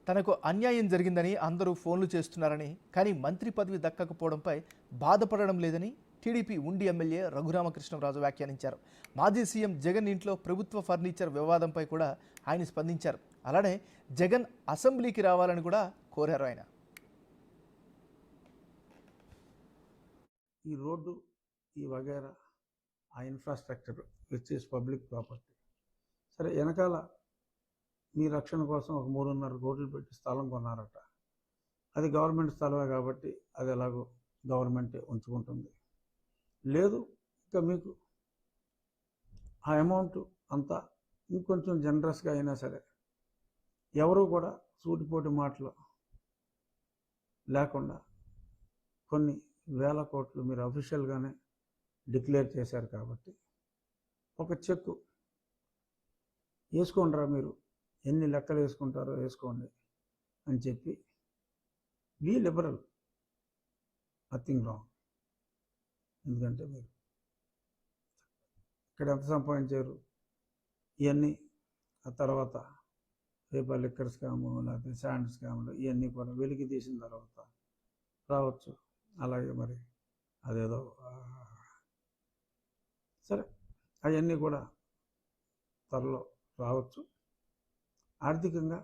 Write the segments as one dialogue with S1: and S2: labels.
S1: తనకు అన్యాయం జరిగిందని అందరూ ఫోన్లు చేస్తున్నారని, కానీ మంత్రి పదవి దక్కకపోవడంపై బాధపడడం లేదని టీడీపీ ఉండి ఎమ్మెల్యే రఘురామకృష్ణరాజు వ్యాఖ్యానించారు. మాజీ సీఎం జగన్ ఇంట్లో ప్రభుత్వ ఫర్నిచర్ వివాదంపై కూడా ఆయన స్పందించారు. అలానే జగన్ అసెంబ్లీకి రావాలని కూడా కోరారు ఆయన.
S2: ఈ రోడ్డు, ఈ వగేరా, ఆ infrastructure which is public property, సరే వెనకాల మీ రక్షణ కోసం ఒక 3.5 కోట్లు పెట్టి స్థలం కొన్నారట. అది గవర్నమెంట్ స్థలమే కాబట్టి అది ఎలాగో గవర్నమెంటే ఉంచుకుంటుంది. లేదు ఇంకా మీకు ఆ అమౌంట్ అంతా ఇంకొంచెం జనరస్గా అయినా సరే, ఎవరు కూడా సూటిపోటి మాటలు లేకుండా కొన్ని వేల కోట్లు మీరు అఫీషియల్గానే డిక్లేర్ చేశారు కాబట్టి ఒక చెక్కు వేసుకోండిరా, మీరు ఎన్ని లెక్కలు వేసుకుంటారో వేసుకోండి అని చెప్పి బీ లిబరల్, నథింగ్ రాంగ్. ఎందుకంటే మీరు ఇక్కడ ఎంత సంపాదించారు ఇవన్నీ, ఆ తర్వాత రేపు లిక్కర్ స్కాము లేకపోతే శాండ్ స్కాములు ఇవన్నీ కూడా వెలికి తీసిన తర్వాత రావచ్చు. అలాగే మరి అదేదో సరే అవన్నీ కూడా త్వరలో రావచ్చు. ఆర్థికంగా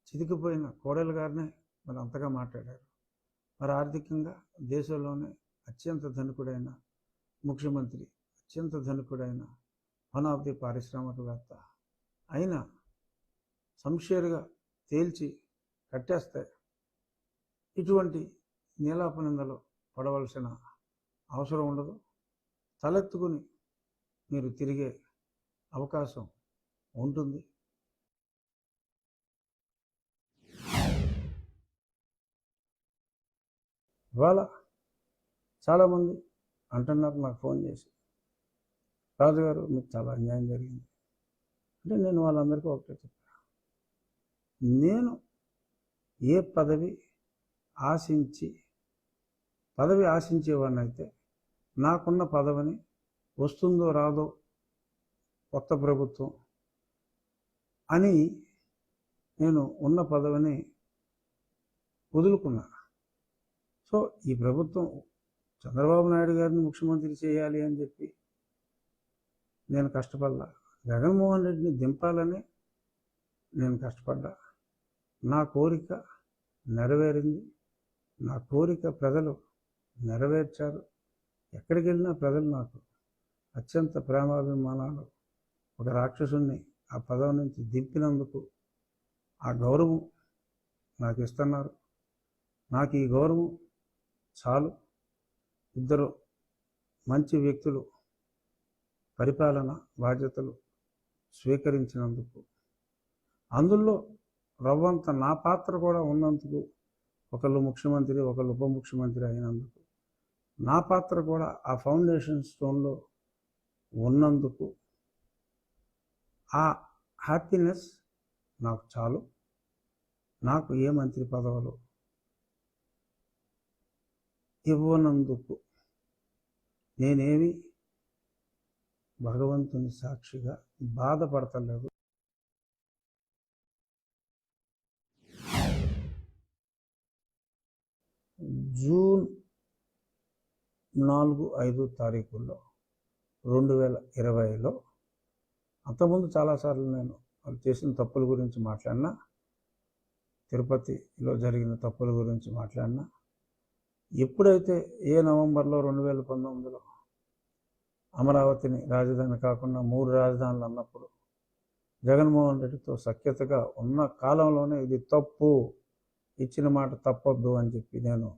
S2: చితికిపోయిన కోడెల గారినే మరి అంతగా మాట్లాడారు. మరి ఆర్థికంగా దేశంలోనే అత్యంత ధనికుడైన ముఖ్యమంత్రి, అత్యంత ధనికుడైన వన్ ఆఫ్ ది పారిశ్రామికవేత్త అయినా సంషేరుగా తేల్చి కట్టేస్తే ఇటువంటి నీలాపనిందలో పడవలసిన అవసరం ఉండదు. తలెత్తుకుని మీరు తిరిగే అవకాశం ఉంటుంది. ఇవాళ చాలామంది అంటున్నారు నాకు ఫోన్ చేసి, రాజుగారు మీకు చాలా అన్యాయం జరిగింది అంటే, నేను వాళ్ళందరికీ ఒకటే చెప్పాను, నేను ఏ పదవి ఆశించేవాడిని అయితే నాకున్న పదవిని వస్తుందో రాదో కొత్త ప్రభుత్వం అని నేను ఉన్న పదవిని వదులుకున్నా. సో ఈ ప్రభుత్వం చంద్రబాబు నాయుడు గారిని ముఖ్యమంత్రి చేయాలి అని చెప్పి నేను కష్టపడ్డా, జగన్మోహన్ రెడ్డిని దింపాలని నేను కష్టపడ్డా. నా కోరిక నెరవేరింది, నా కోరిక ప్రజలు నెరవేర్చారు. ఎక్కడికి వెళ్ళినా ప్రజలు నాకు అత్యంత ప్రేమాభిమానాలు, ఒక రాక్షసుని ఆ పదవి నుంచి దింపినందుకు ఆ గౌరవం నాకు ఇస్తున్నారు. నాకు ఈ గౌరవం చాలు. ఇద్దరు మంచి వ్యక్తులు పరిపాలన బాధ్యతలు స్వీకరించినందుకు, అందులో రవ్వంత నా పాత్ర కూడా ఉన్నందుకు, ఒకళ్ళు ముఖ్యమంత్రి ఒకళ్ళు ఉప ముఖ్యమంత్రి అయినందుకు నా పాత్ర కూడా ఆ ఫౌండేషన్ స్టోన్లో ఉన్నందుకు ఆ హ్యాపీనెస్ నాకు చాలు. నాకు ఏ మంత్రి పదవులు ఇవ్వనందుకు నేనేమి భగవంతుని సాక్షిగా బాధపడతలేదు. జూన్ 4-5 తారీఖుల్లో 2020లో, అంతకుముందు చాలాసార్లు నేను వాళ్ళు చేసిన తప్పుల గురించి మాట్లాడినా, తిరుపతిలో జరిగిన తప్పుల గురించి మాట్లాడినా, ఎప్పుడైతే నవంబర్లో 2019లో అమరావతిని రాజధాని కాకుండా 3 రాజధానులు అన్నప్పుడు జగన్మోహన్ రెడ్డితో సఖ్యతగా ఉన్న కాలంలోనే ఇది తప్పు, ఇచ్చిన మాట తప్పొద్దు అని చెప్పి నేను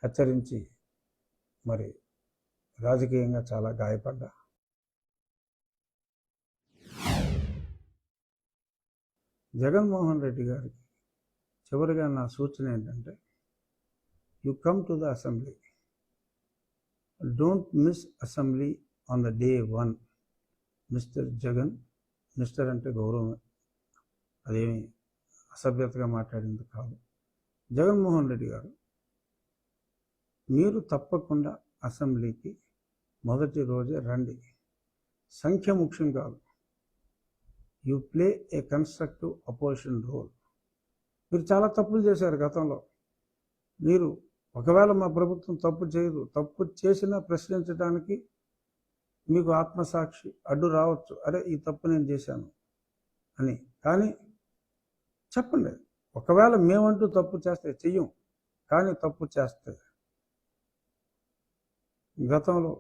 S2: హెచ్చరించి మరి రాజకీయంగా చాలా గాయపడ్డా. జగన్మోహన్ రెడ్డి గారికి చివరిగా నా సూచన ఏంటంటే, you come to the assembly, don't miss assembly on the day 1. Mister Jagan, mister అంటే గౌరవం, అదేమి అసభ్యతగా మాట్లాడింది కాదు. జగన్మోహన్ రెడ్డి గారు, మీరు తప్పకుండా అసెంబ్లీకి మొదటి రోజే రండి. సంఖ్య ముఖ్యం కాదు. You play a constructive opposition role. మీరు చాలా తప్పులు చేశారు గతంలో. మీరు ఒకవేళ మా ప్రభుత్వం తప్పు చేయదు, తప్పు చేసినా ప్రశ్నించడానికి మీకు ఆత్మసాక్షి అడ్డు రావచ్చు, అరే ఈ తప్పు నేను చేశాను అని. కానీ చెప్పండి, ఒకవేళ మేమంటూ తప్పు చేస్తే చెయ్యం, కానీ తప్పు చేస్తే గతంలో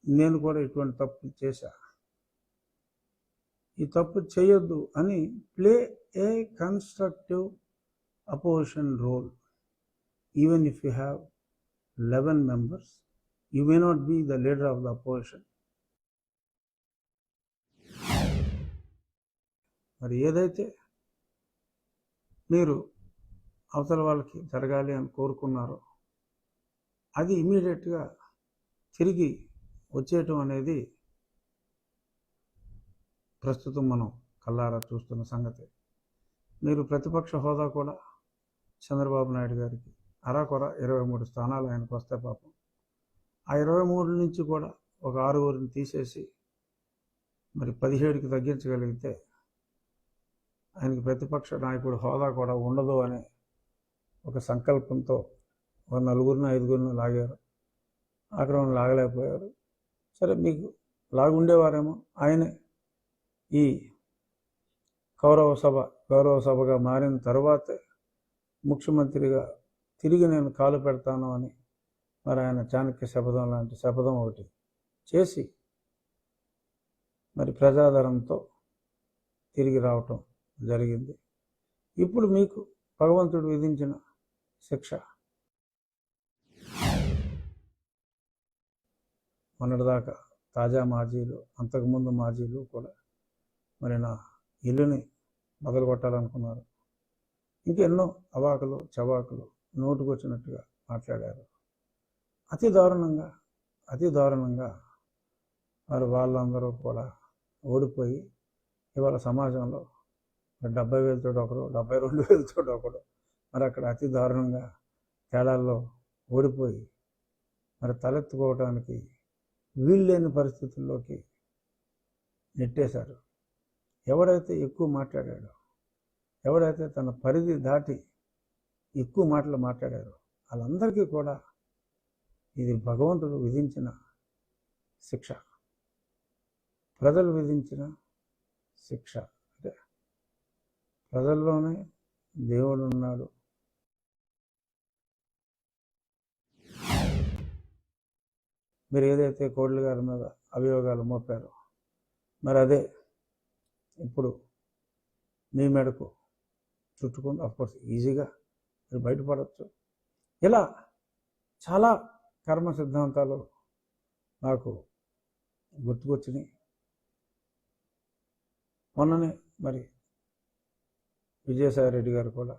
S2: నేను కూడా ఇటువంటి తప్పు చేశా, ఈ తప్పు చేయొద్దు అని play a constructive opposition role. Even if you have 11 members, you may not be the leader of the opposition. మరి ఏదైతే మీరు అవతల వాళ్ళకి జరగాలి అని కోరుకున్నారో అది ఇమీడియట్గా తిరిగి వచ్చేయటం అనేది ప్రస్తుతం మనం కళ్ళారా చూస్తున్న సంగతి. మీరు ప్రతిపక్ష హోదా కూడా చంద్రబాబు నాయుడు గారికి అరాకొర 23 స్థానాలు ఆయనకు వస్తే పాపం ఆ 23 నుంచి కూడా ఒక 6 తీసేసి మరి 17కి తగ్గించగలిగితే ఆయనకి ప్రతిపక్ష నాయకుడు హోదా కూడా ఉండదు అనే ఒక సంకల్పంతో ఒక 4-5 లాగారు. అక్కడ లాగలేకపోయారు. సరే, మీకు లాగుండేవారేమో. ఆయనే ఈ గౌరవ సభగా మారిన తర్వాతే ముఖ్యమంత్రిగా తిరిగి నేను కాలు పెడతాను అని మరి ఆయన చాణక్య శపథం లాంటి శపథం ఒకటి చేసి మరి ప్రజాదరణతో తిరిగి రావటం జరిగింది. ఇప్పుడు మీకు భగవంతుడు విధించిన శిక్ష మొన్నటిదాకా తాజా మాజీలు, అంతకుముందు మాజీలు కూడా మరి నా ఇల్లుని మొదలు కొట్టాలనుకున్నారు. ఇంకెన్నో అవాకులు చవాకులు నోటుకొచ్చినట్టుగా మాట్లాడారు. అతి దారుణంగా మరి వాళ్ళందరూ కూడా ఓడిపోయి ఇవాళ సమాజంలో 70,000 ఒకరు, 72,000 ఒకడు మరి అక్కడ అతి దారుణంగా తేడాల్లో ఓడిపోయి మరి తలెత్తుకోవడానికి వీల్లేని పరిస్థితుల్లోకి నెట్టేశారు. ఎవడైతే ఎక్కువ మాట్లాడాడో, ఎవడైతే తన పరిధి దాటి ఎక్కువ మాటలు మాట్లాడారో వాళ్ళందరికీ కూడా ఇది భగవంతుడు విధించిన శిక్ష, ప్రజలు విధించిన శిక్ష. అంటే ప్రజల్లోనే దేవుడు ఉన్నాడు. మీరు ఏదైతే కోడ్ల గారి మీద అభియోగాలు మోపారో మరి అదే ఇప్పుడు మీ మెడకు చుట్టుకుని అఫ్కోర్స్ ఈజీగా మీరు బయటపడవచ్చు. ఇలా చాలా కర్మ సిద్ధాంతాలు నాకు గుర్తుకొచ్చినాయి. మొన్ననే మరి విజయసాయి రెడ్డి గారు కూడా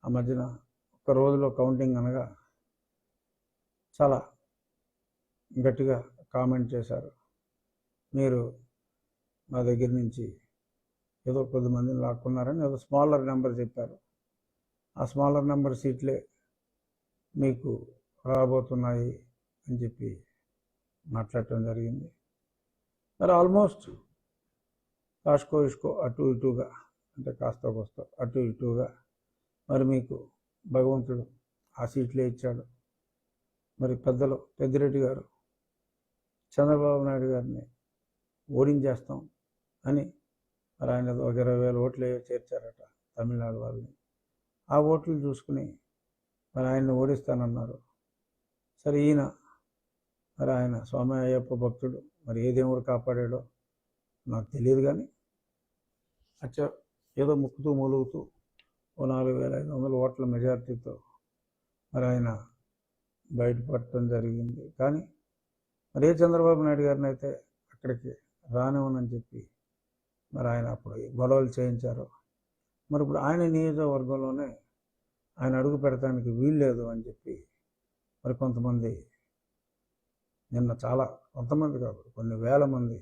S2: ఆ మధ్యన ఒక రోజులో కౌంటింగ్ అనగా చాలా గట్టిగా కామెంట్ చేశారు. మీరు మా దగ్గర నుంచి ఏదో కొద్దిమందిని లాక్కున్నారని ఏదో స్మాలర్ నెంబర్ చెప్పారు. ఆ స్మాలర్ నెంబర్ సీట్లే మీకు రాబోతున్నాయి అని చెప్పి మాట్లాడటం జరిగింది. మరి ఆల్మోస్ట్ కాస్కో ఇష్కో అటు ఇటుగా, అంటే కాస్త కోస్తో అటు ఇటుగా మరి మీకు భగవంతుడు ఆ సీట్లే ఇచ్చాడు. మరి పెద్దిరెడ్డి గారు చంద్రబాబు నాయుడు గారిని ఓడించేస్తాం అని మరి ఆయన ఒక 20,000 ఓట్లు చేర్చారట తమిళనాడు వాళ్ళని. ఆ ఓట్లు చూసుకుని మరి ఆయన్ని ఓడిస్తానన్నారు. సరే, ఈయన మరి ఆయన స్వామి అయ్యప్ప భక్తుడు, మరి ఏ దేవుడు కాపాడాడో నాకు తెలియదు. కానీ ఏదో ముక్కుతూ మూలుగుతూ 4,500 ఓట్ల మెజారిటీతో మరి ఆయన బయటపడటం జరిగింది. కానీ మరి ఏ చంద్రబాబు నాయుడు గారిని అయితే అక్కడికి రానివ్వనని చెప్పి మరి ఆయన అప్పుడు గొడవలు చేయించారు. మరి ఇప్పుడు ఆయన నియోజకవర్గంలోనే ఆయన అడుగు పెడటానికి వీల్లేదు అని చెప్పి మరి కొంతమంది నిన్న కొంతమంది కాదు, కొన్ని వేల మంది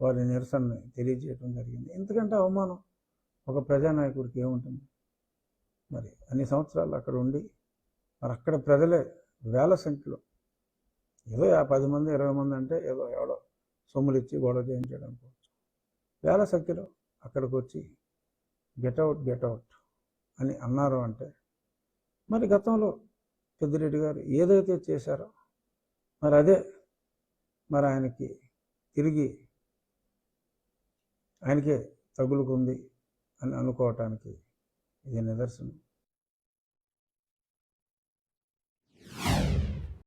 S2: వారి నిరసనని తెలియజేయడం జరిగింది. ఎందుకంటే అవమానం ఒక ప్రజానాయకుడికి ఏముంటుంది? మరి అన్ని సంవత్సరాలు అక్కడ ఉండి మరి అక్కడ ప్రజలే వేల సంఖ్యలో, ఏదో 10 మంది 20 మంది అంటే ఏదో ఎవడో సొమ్ములు ఇచ్చి గొడవ చేయించడం అనుకోవచ్చు, వేల సంఖ్యలో అక్కడికి వచ్చి గెట్ అవుట్ అని అన్నారు అంటే మరి గతంలో పెద్దిరెడ్డి గారు ఏదైతే చేశారో మరి అదే మరి ఆయనకి తిరిగి ఆయనకే తగులుకుంది అని అనుకోవటానికి ఇది నిదర్శనం.